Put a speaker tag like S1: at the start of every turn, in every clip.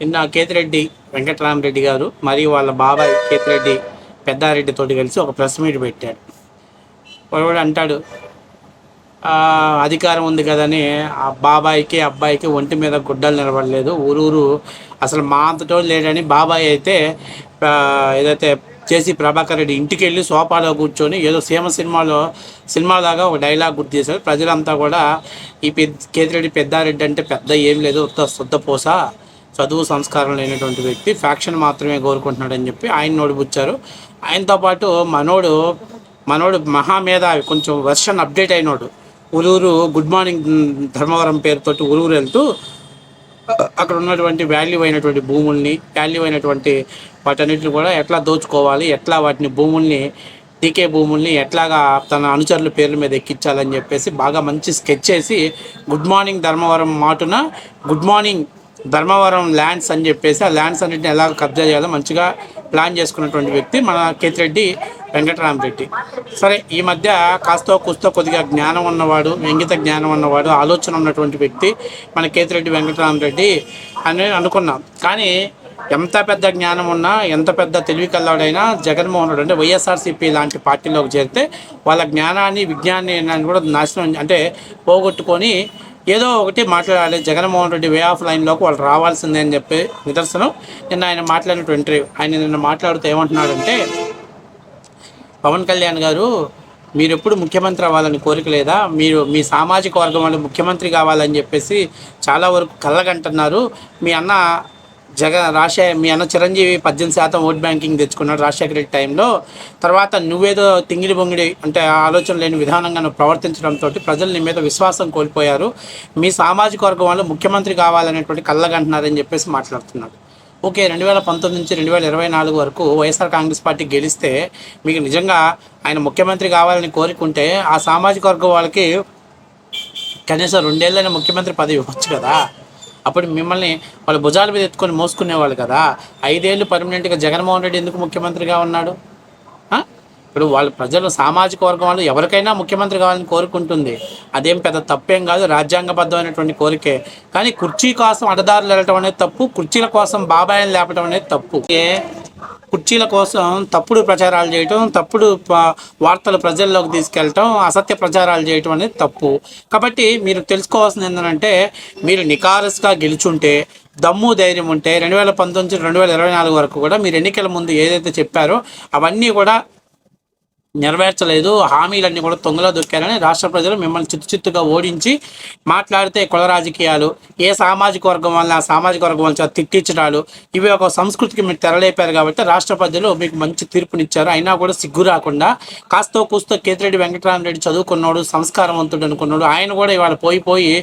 S1: నిన్న కేతిరెడ్డి వెంకటరామరెడ్డి గారు మరియు వాళ్ళ బాబాయ్ కేతిరెడ్డి పెద్దారెడ్డితో కలిసి ఒక ప్రెస్ మీట్ పెట్టాడు. వాడు అంటాడు, అధికారం ఉంది కదని ఆ బాబాయికి అబ్బాయికి ఒంటి మీద గుడ్డలు నిలబడలేదు, ఊరూరు అసలు మా అంతటో లేడని బాబాయ్ అయితే ఏదైతే చేసి ప్రభాకర్ రెడ్డి ఇంటికి వెళ్ళి సోఫాలో కూర్చొని ఏదో సినిమాలాగా ఒక డైలాగ్ గుర్తు చేశారు. ప్రజలంతా కూడా ఈ కేతిరెడ్డి పెద్దారెడ్డి అంటే పెద్ద ఏం లేదు, శుద్ధ చదువు సంస్కారం లేనటువంటి వ్యక్తి, ఫ్యాక్షన్ మాత్రమే కోరుకుంటున్నాడని చెప్పి ఆయన నోడిపుచ్చారు. ఆయనతో పాటు మనోడు మహామేధావి, కొంచెం వెర్షన్ అప్డేట్ అయినోడు, ఊరూరు గుడ్ మార్నింగ్ ధర్మవరం పేరుతోటి ఊరూరు వెళ్తూ అక్కడ ఉన్నటువంటి వాల్యూ అయినటువంటి భూముల్ని, వాల్యూ అయినటువంటి వాటన్నిటిని కూడా ఎట్లా దోచుకోవాలి, ఎట్లా వాటిని డీకే భూముల్ని ఎట్లాగా తన అనుచరుల పేర్ల మీద ఎక్కించాలని చెప్పేసి బాగా మంచి స్కెచ్ చేసి గుడ్ మార్నింగ్ ధర్మవరం మాటున గుడ్ మార్నింగ్ ధర్మవరం ల్యాండ్స్ అని చెప్పేసి ఆ ల్యాండ్స్ అన్నింటిని ఎలా కబ్జా చేయాలో మంచిగా ప్లాన్ చేసుకున్నటువంటి వ్యక్తి మన కేతిరెడ్డి వెంకటరామరెడ్డి. సరే, ఈ మధ్య కూస్తో కొద్దిగా జ్ఞానం ఉన్నవాడు, ఇంగిత జ్ఞానం ఉన్నవాడు, ఆలోచన ఉన్నటువంటి వ్యక్తి మన కేతిరెడ్డి వెంకటరామరెడ్డి అని అనుకున్నాం. కానీ ఎంత పెద్ద జ్ఞానం ఉన్నా, ఎంత పెద్ద తెలివి కల్లాడైనా జగన్మోహన్ రెడ్డి అంటే వైఎస్ఆర్సీపీ లాంటి పార్టీలోకి చేరితే వాళ్ళ జ్ఞానాన్ని విజ్ఞానాన్ని కూడా నాశనం అంటే పోగొట్టుకొని ఏదో ఒకటి మాట్లాడాలి. జగన్మోహన్ రెడ్డి వే ఆఫ్ లైన్లోకి వాళ్ళు రావాల్సిందే అని చెప్పి నిదర్శనం నిన్న ఆయన మాట్లాడినటువంటి ఇంటర్వ్యూ. ఆయన నిన్న మాట్లాడుతూ ఏమంటున్నాడంటే, పవన్ కళ్యాణ్ గారు మీరు ఎప్పుడు ముఖ్యమంత్రి అవ్వాలని కోరిక లేదా, మీరు మీ సామాజిక వర్గం వాళ్ళు ముఖ్యమంత్రి కావాలని చెప్పేసి చాలా వరకు కళ్ళగంటున్నారు. మీ అన్న మీ అన్న చిరంజీవి 18% ఓట్ బ్యాంకింగ్ తెచ్చుకున్నాడు రాజశేఖర రెడ్డి టైంలో. తర్వాత నువ్వేదో తింగిడి బొంగిడి అంటే ఆలోచన లేని విధానంగా నువ్వు ప్రవర్తించడంతో ప్రజలు నీ మీద విశ్వాసం కోల్పోయారు. మీ సామాజిక వర్గం వాళ్ళు ముఖ్యమంత్రి కావాలనేటువంటి కళ్ళగంటున్నారని చెప్పేసి మాట్లాడుతున్నాడు. ఓకే, 2019 నుంచి 2024 వరకు వైఎస్ఆర్ కాంగ్రెస్ పార్టీ గెలిస్తే మీకు నిజంగా ఆయన ముఖ్యమంత్రి కావాలని కోరుకుంటే ఆ సామాజిక వర్గం వాళ్ళకి కనీసం 2 ఏళ్ళైనా ముఖ్యమంత్రి పదవి ఇవ్వచ్చు కదా. అప్పుడు మిమ్మల్ని వాళ్ళ భుజాల మీద ఎత్తుకొని మోసుకునేవాళ్ళు కదా. 5 ఏళ్ళు పర్మనెంట్గా జగన్మోహన్ రెడ్డి ఎందుకు ముఖ్యమంత్రిగా ఉన్నాడు? ఇప్పుడు వాళ్ళ ప్రజలు సామాజిక వర్గం వాళ్ళు ఎవరికైనా ముఖ్యమంత్రి కావాలని కోరుకుంటుంది, అదేం పెద్ద తప్పేం కాదు, రాజ్యాంగబద్ధమైనటువంటి కోరికే. కానీ కుర్చీ కోసం అడదారులు వెళ్ళటం అనేది తప్పు, కుర్చీల కోసం బాబాయిని లేపటం అనేది తప్పు. కుర్చీల కోసం తప్పుడు ప్రచారాలు చేయటం, తప్పుడు వార్తలు ప్రజల్లోకి తీసుకెళ్ళటం, అసత్య ప్రచారాలు చేయటం అనేది తప్పు. కాబట్టి మీరు తెలుసుకోవాల్సింది ఏంటంటే, మీరు నికారస్గా గెలుచుంటే, దమ్ము ధైర్యం ఉంటే 2019 నుంచి 2024 వరకు కూడా మీరు ఎన్నికల ముందు ఏదైతే చెప్పారో అవన్నీ కూడా నెరవేర్చలేదు, హామీలన్నీ కూడా తొంగలో దొక్కారని రాష్ట్ర ప్రజలు మిమ్మల్ని చిత్తుగా ఓడించి మాట్లాడితే కుల రాజకీయాలు, ఏ సామాజిక వర్గం వల్ల ఆ సామాజిక వర్గం వల్ల తిట్టించడాలు, ఇవి ఒక సంస్కృతికి మీరు తెరలేపారు. కాబట్టి రాష్ట్ర ప్రజలు మీకు మంచి తీర్పునిచ్చారు. అయినా కూడా సిగ్గు రాకుండా కూస్తో కేతిరెడ్డి వెంకటరామరెడ్డి చదువుకున్నాడు, సంస్కారవంతుడు అనుకున్నాడు. ఆయన కూడా ఇవాళ పోయి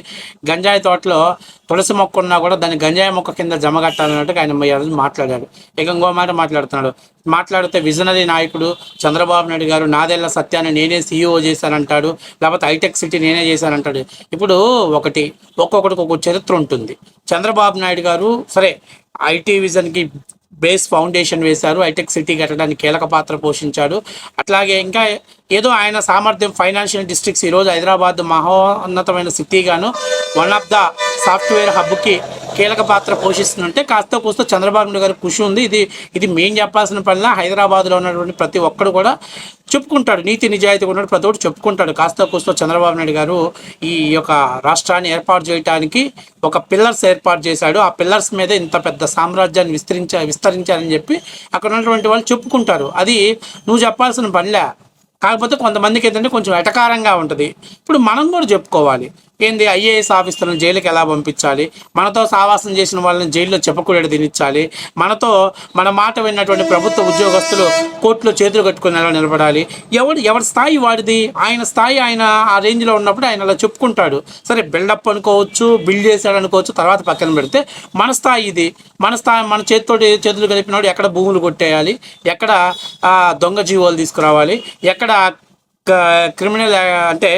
S1: గంజాయి తోటలో తులసి మొక్క ఉన్నా కూడా దాన్ని గంజాయి మొక్క కింద జమ కట్టాలన్నట్టుగా ఆయన మాట్లాడాడు. ఇంకో మాట మాట్లాడితే విజనరీ నాయకుడు చంద్రబాబు నాయుడు గారు నాదేళ్ల సత్యాన్ని నేనే సీఈఓ చేశానంటాడు, లేకపోతే హైటెక్ సిటీ నేనే చేశానంటాడు. ఇప్పుడు ఒక్కొక్కడికి ఒక్కొక్క చరిత్ర ఉంటుంది. చంద్రబాబు నాయుడు గారు సరే ఐటీ విజన్కి బేస్ ఫౌండేషన్ వేశారు, హైటెక్ సిటీ కట్టడానికి కీలక పాత్ర పోషించాడు. అట్లాగే ఇంకా ఏదో ఆయన సామర్థ్యం, ఫైనాన్షియల్ డిస్ట్రిక్ట్స్ ఈరోజు హైదరాబాద్ మహోన్నతమైన సిటీగాను వన్ ఆఫ్ ద సాఫ్ట్వేర్ హబ్కి కీలక పాత్ర పోషిస్తుంటే కూస్తో చంద్రబాబు నాయుడు గారి కృషి ఉంది. ఇది మేము చెప్పాల్సిన పనిలా హైదరాబాద్లో ఉన్నటువంటి ప్రతి ఒక్కడు కూడా చెప్పుకుంటాడు, నీతి నిజాయితీ ఉన్నాడు, ప్రతి ఒక్కరు చెప్పుకుంటాడు. కూస్తో చంద్రబాబు నాయుడు గారు ఈ యొక్క రాష్ట్రాన్ని ఏర్పాటు చేయడానికి ఒక పిల్లర్స్ ఏర్పాటు చేశాడు. ఆ పిల్లర్స్ మీద ఇంత పెద్ద సామ్రాజ్యాన్ని విస్తరించారని చెప్పి అక్కడ ఉన్నటువంటి వాళ్ళు చెప్పుకుంటారు. అది నువ్వు చెప్పాల్సిన పనిలే. కాకపోతే కొంతమందికి ఏంటంటే కొంచెం ఎటకారంగా ఉంటుంది. ఇప్పుడు మనం కూడా చెప్పుకోవాలి, ఏంది ఐఏఎస్ ఆఫీసర్లను జైలుకి ఎలా పంపించాలి, మనతో సావాసం చేసిన వాళ్ళని జైల్లో చెప్పకూడదు తినిచ్చాలి, మన మాట విన్నటువంటి ప్రభుత్వ ఉద్యోగస్తులు కోర్టులో చేతులు కట్టుకుని ఎలా నిలబడాలి, ఎవరి స్థాయి వాడిది, ఆయన స్థాయి ఆయన ఆ రేంజ్లో ఉన్నప్పుడు ఆయన అలా చెప్పుకుంటాడు. సరే, బిల్డప్ అనుకోవచ్చు, బిల్డ్ చేశాడు అనుకోవచ్చు, తర్వాత పక్కన పెడితే మన స్థాయి ఇది. మన చేతులు కలిపినప్పుడు ఎక్కడ భూములు కొట్టేయాలి, ఎక్కడ దొంగ జీవోలు తీసుకురావాలి, ఎక్కడ క్రిమినల్ అంటే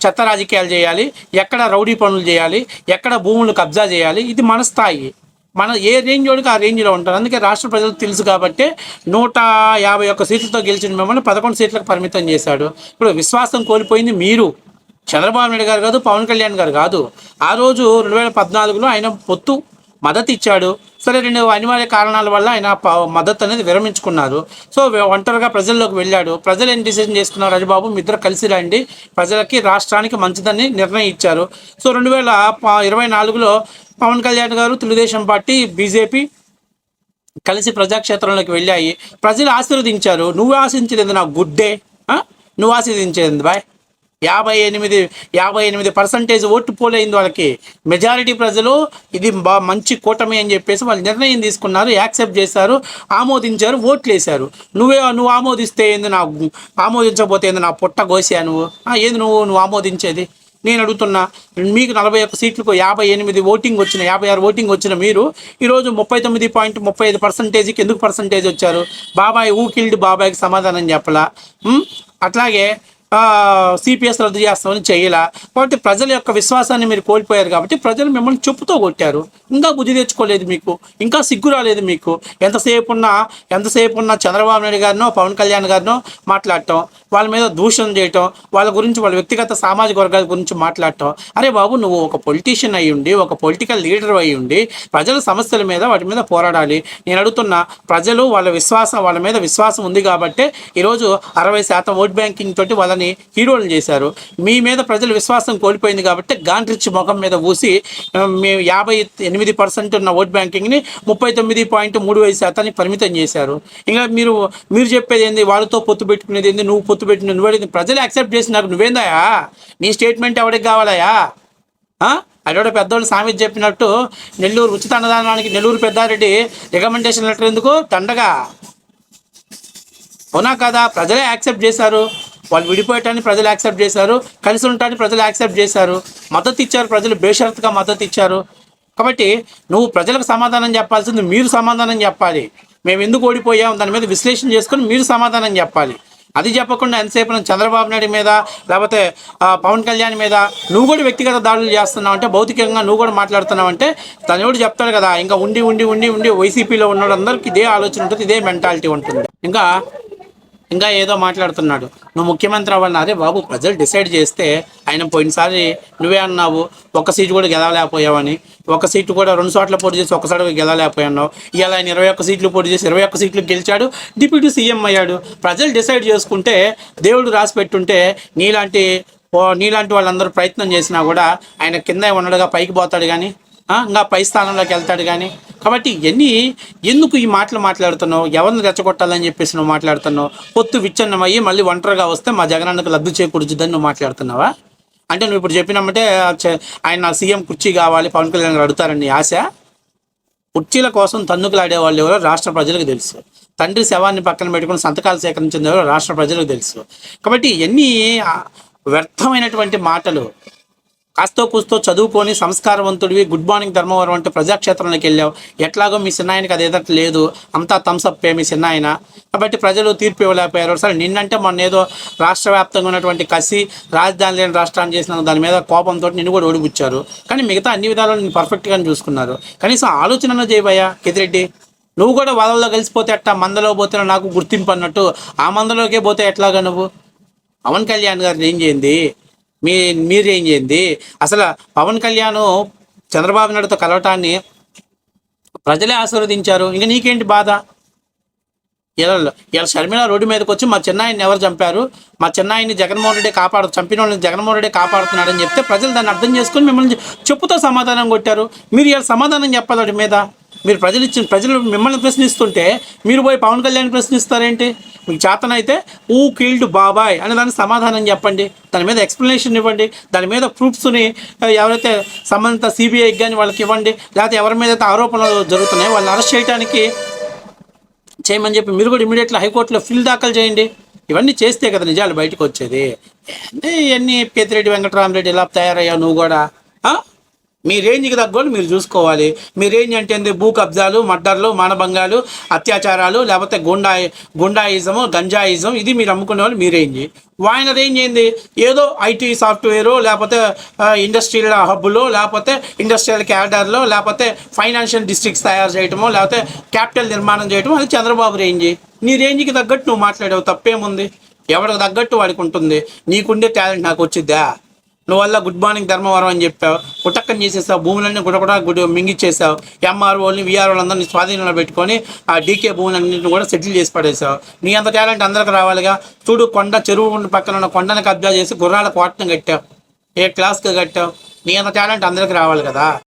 S1: చెత్త రాజకీయాలు చేయాలి, ఎక్కడ రౌడీ పనులు చేయాలి, ఎక్కడ భూములు కబ్జా చేయాలి, ఇది మన స్థాయి. మన ఏ రేంజ్ వాడికి ఆ రేంజ్లో ఉంటారు. అందుకే రాష్ట్ర ప్రజలకు తెలుసు కాబట్టి 151 సీట్లతో గెలిచిన మిమ్మల్ని 11 సీట్లకు పరిమితం చేశాడు. ఇప్పుడు విశ్వాసం కోల్పోయింది మీరు, చంద్రబాబు నాయుడు గారు కాదు, పవన్ కళ్యాణ్ గారు కాదు. ఆ రోజు 2014లో ఆయన పొత్తు మద్దతు ఇచ్చాడు. సరే, రెండు అనివార్య కారణాల వల్ల ఆయన మద్దతు అనేది విరమించుకున్నారు. సో ఒంటరిగా ప్రజల్లోకి వెళ్ళాడు. ప్రజలు ఏం డిసిజన్ చేసుకున్నారు, హరిబాబు మీ ఇద్దరు కలిసి రండి, ప్రజలకి రాష్ట్రానికి మంచిదని నిర్ణయం ఇచ్చారు. సో 2024లో పవన్ కళ్యాణ్ గారు, తెలుగుదేశం పార్టీ, బీజేపీ కలిసి ప్రజాక్షేత్రంలోకి వెళ్ళాయి. ప్రజలు ఆశీర్వదించారు. నువ్వు ఆశించేది నా గుడ్డే, నువ్వు ఆశీర్వదించేది బాయ్. 58% ఓటు పోలైంది వాళ్ళకి. మెజారిటీ ప్రజలు ఇది మంచి కూటమి అని చెప్పేసి వాళ్ళు నిర్ణయం తీసుకున్నారు, యాక్సెప్ట్ చేశారు, ఆమోదించారు, ఓట్లు వేశారు. నువ్వు ఆమోదిస్తే ఏంది, నా ఆమోదించకపోతే ఏంది, నా పుట్ట కోసా నువ్వు ఏంది నువ్వు ఆమోదించేది? నేను అడుగుతున్నా, మీకు 41 సీట్లకు 58 ఓటింగ్ వచ్చిన 56 ఓటింగ్ వచ్చిన మీరు ఈరోజు 39.35%కి ఎందుకు పర్సంటేజ్ వచ్చారు? బాబాయ్ కిల్డ్ బాబాయ్కి సమాధానం చెప్పలా. అట్లాగే సిపిఎస్ రద్దు చేస్తామని చేయలా. కాబట్టి ప్రజల యొక్క విశ్వాసాన్ని మీరు కోల్పోయారు. కాబట్టి ప్రజలు మిమ్మల్ని చెప్పుతో కొట్టారు. ఇంకా బుద్ధి తెచ్చుకోలేదు మీకు, ఇంకా సిగ్గు రాలేదు మీకు. ఎంతసేపు ఉన్నా చంద్రబాబు నాయుడు గారినో పవన్ కళ్యాణ్ గారినో మాట్లాడటం, వాళ్ళ మీద దూషణ చేయటం, వాళ్ళ గురించి, వాళ్ళ వ్యక్తిగత సామాజిక వర్గాల గురించి మాట్లాడటం. అరే బాబు, నువ్వు ఒక పొలిటీషియన్ అయ్యి ఉండి, ఒక పొలిటికల్ లీడర్ అయ్యి ఉండి ప్రజల సమస్యల మీద వాటి మీద పోరాడాలి. నేను అడుగుతున్నా, ప్రజలు వాళ్ళ మీద విశ్వాసం ఉంది కాబట్టి ఈరోజు 60% ఓట్ బ్యాంకింగ్ తోటి వాళ్ళని హీరోలు చేశారు. మీ మీద ప్రజల విశ్వాసం కోల్పోయింది కాబట్టి గాండ్రిచ్ ముఖం మీద ఊసి మేము 58% ఉన్న ఓట్ బ్యాంకింగ్ని 39.35% పరిమితం చేశారు. ఇంకా మీరు చెప్పేది ఏంది, వాళ్ళతో పొత్తు పెట్టుకునేది ఏంది, నువ్వు పొత్తు పెట్టిన నువ్వేది? ప్రజలు యాక్సెప్ట్ చేసి నాకు నువ్వేందాయా? నీ స్టేట్మెంట్ ఎవరికి కావాలయా? అదొక పెద్దోళ్ళు సామెత చెప్పినట్టు, నెల్లూరు ఉచిత అన్నదానానికి నెల్లూరు పెద్దారెడ్డి రికమెండేషన్ లెటర్ ఎందుకు? దండగా. అవునా కదా? ప్రజలే యాక్సెప్ట్ చేశారు. వాళ్ళు విడిపోయటాన్ని ప్రజలు యాక్సెప్ట్ చేశారు, కలిసి ఉండటాన్ని ప్రజలు యాక్సెప్ట్ చేశారు, మద్దతు ఇచ్చారు. ప్రజలు బేషరతుగా మద్దతు ఇచ్చారు. కాబట్టి నువ్వు ప్రజలకు సమాధానం చెప్పాల్సింది మీరు సమాధానం చెప్పాలి. మేము ఎందుకు ఓడిపోయాం దాని మీద విశ్లేషణ చేసుకొని మీరు సమాధానం చెప్పాలి. అది చెప్పకుండా ఎంతసేపు చంద్రబాబు నాయుడు మీద లేకపోతే పవన్ కళ్యాణ్ మీద నువ్వు కూడా వ్యక్తిగత దాడులు చేస్తున్నావు అంటే, భౌతికంగా నువ్వు కూడా మాట్లాడుతున్నావు అంటే, తను కూడా చెప్తాడు కదా, ఇంకా ఉండి వైసీపీలో ఉన్న వాళ్ళందరికీ ఇదే ఆలోచన ఉంటుంది, ఇదే మెంటాలిటీ ఉంటుంది. ఇంకా ఏదో మాట్లాడుతున్నాడు, నువ్వు ముఖ్యమంత్రి అవ్వాలి. అదే బాబు, ప్రజలు డిసైడ్ చేస్తే, ఆయన పోయినసారి నువ్వే అన్నావు ఒక్క సీటు కూడా గెలవలేకపోయావని, ఒక సీటు కూడా 2 చోట్ల పోటీ చేసి ఒక్కసారి గెలవలేకపోయావు. ఇలా ఆయన 21 సీట్లు పోటీ చేసి 21 సీట్లు గెలిచాడు, డిప్యూటీ సీఎం అయ్యాడు. ప్రజలు డిసైడ్ చేసుకుంటే, దేవుడు రాసి పెట్టుంటే, నీలాంటి వాళ్ళందరూ ప్రయత్నం చేసినా కూడా ఆయన కింద ఉండడుగా పైకి పోతాడు కానీ, ఇంకా పై స్థానంలోకి వెళ్తాడు కానీ. కాబట్టి ఎందుకు ఈ మాటలు మాట్లాడుతున్నావు? ఎవరిని రెచ్చగొట్టాలని చెప్పేసి నువ్వు మాట్లాడుతున్నావు? పొత్తు విచ్ఛిన్నమయ్యి మళ్ళీ ఒంటరిగా వస్తే మా జగనన్నకు లబ్ధి చేకూర్చుద్దని నువ్వు మాట్లాడుతున్నావా? అంటే నువ్వు ఇప్పుడు చెప్పినామంటే ఆయన సీఎం కుర్చీ కావాలి, పవన్ కళ్యాణ్ అడుగుతారని ఆశ? కుర్చీల కోసం తన్నుకులాడే వాళ్ళు ఎవరో రాష్ట్ర ప్రజలకు తెలుసు. తండ్రి శవాన్ని పక్కన పెట్టుకుని సంతకాలు సేకరించింది ఎవరో రాష్ట్ర ప్రజలకు తెలుసు. కాబట్టి ఇవన్నీ వ్యర్థమైనటువంటి మాటలు. కాస్తో కూస్తో చదువుకొని సంస్కారవంతుడివి, గుడ్ మార్నింగ్ ధర్మవరం అంటే ప్రజాక్షేత్రంలోకి వెళ్ళావు. ఎట్లాగో మీ చిన్నాయనకి అది ఎదట లేదు, అంతా థమ్సప్పే మీ చిన్నాయన. కాబట్టి ప్రజలు తీర్పు ఇవ్వలేకపోయారు. సరే, నిన్నంటే మొన్న ఏదో రాష్ట్ర వ్యాప్తంగా ఉన్నటువంటి కసి, రాజధాని లేని రాష్ట్రాన్ని చేసిన దాని మీద కోపంతో నిన్ను కూడా ఓడిపుచ్చారు. కానీ మిగతా అన్ని విధాలు నేను పర్ఫెక్ట్గానే చూసుకున్నారు. కనీసం ఆలోచన చేయబోయా పెద్దిరెడ్డి? నువ్వు కూడా వాళ్ళలో కలిసిపోతే ఎట్టా? మందలో పోతే నాకు గుర్తింపు అన్నట్టు ఆ మందలోకే పోతే ఎట్లాగా నువ్వు? పవన్ కళ్యాణ్ గారిని ఏం చేయండి, మీరేం చేయండి? అసలు పవన్ కళ్యాణ్ చంద్రబాబు నాయుడుతో కలవటాన్ని ప్రజలే ఆశీర్వదించారు. ఇంకా నీకేంటి బాధ? ఇలా షర్మిల రోడ్డు మీదకి వచ్చి మా చిన్నాయన్ని ఎవరు చంపారు, మా చిన్నాయన్ని జగన్మోహన్ రెడ్డి చంపిన వాళ్ళని జగన్మోహన్ రెడ్డి కాపాడుతున్నాడని చెప్తే ప్రజలు దాన్ని అర్థం చేసుకొని మిమ్మల్ని చెప్పుతో సమాధానం కొట్టారు. మీరు ఇలా సమాధానం చెప్పాలి వాటి మీద. మీరు ప్రజలు మిమ్మల్ని ప్రశ్నిస్తుంటే మీరు పోయి పవన్ కళ్యాణ్ ప్రశ్నిస్తారేంటి? మీకు చేతనైతే కిల్డ్ బాబాయ్ అనే దానికి సమాధానం చెప్పండి, దాని మీద ఎక్స్ప్లెనేషన్ ఇవ్వండి, దాని మీద ప్రూఫ్స్ని ఎవరైతే సంబంధిత సిబిఐకి కానీ వాళ్ళకి ఇవ్వండి, లేకపోతే ఎవరి మీద అయితే ఆరోపణలు జరుగుతున్నాయో వాళ్ళని అరెస్ట్ చేయమని చెప్పి మీరు కూడా ఇమీడియట్గా హైకోర్టులో ఫిల్ దాఖలు చేయండి. ఇవన్నీ చేస్తే కదా నిజాలు బయటకు వచ్చేది. అంటే ఇవన్నీ పెద్దిరెడ్డి వెంకటరామరెడ్డి ఇలా తయారయ్యావు నువ్వు కూడా. మీ రేంజ్కి తగ్గోళ్ళు మీరు చూసుకోవాలి. మీ రేంజ్ అంటే భూ కబ్జాలు, మర్డర్లు, మానభంగాలు, అత్యాచారాలు, లేకపోతే గుండాయిజము, గంజాయిజం, ఇది మీరు అమ్ముకునే వాళ్ళు మీ రేంజ్. ఆయన రేంజ్ ఏంది? ఏదో ఐటీ సాఫ్ట్వేరు, లేకపోతే ఇండస్ట్రియల్ హబ్బులో, లేకపోతే ఇండస్ట్రియల్ క్యాడర్లో, లేకపోతే ఫైనాన్షియల్ డిస్ట్రిక్ట్స్ తయారు చేయటమో, లేకపోతే క్యాపిటల్ నిర్మాణం చేయటమో, అది చంద్రబాబు రేంజ్. నీ రేంజ్కి తగ్గట్టు నువ్వు మాట్లాడావు, తప్పేముంది? ఎవరికి తగ్గట్టు వాడికి ఉంటుంది. నీకుండే టాలెంట్ నాకు వచ్చిద్దా? నువ్వు వల్ల గుడ్ మార్నింగ్ ధర్మవరం అని చెప్పావు, కుటక్కని చేసేసావు, భూములన్నీ గుడి మింగిచ్చేసావు, ఎంఆర్ఓని విఆర్ఓలు అందరినీ స్వాధీనంలో పెట్టుకొని ఆ డీకే భూములన్నింటిని కూడా సెటిల్ చేసి పడేసావు. నీ అంత టాలెంట్ అందరికి రావాలిగా. చూడు, చెరువు పక్కన ఉన్న కొండని కబ్జా చేసి గుర్రాల కోటను కట్టావు. ఏ క్లాస్కి కట్టావు? నీ అంత టాలెంట్ అందరికి రావాలి కదా.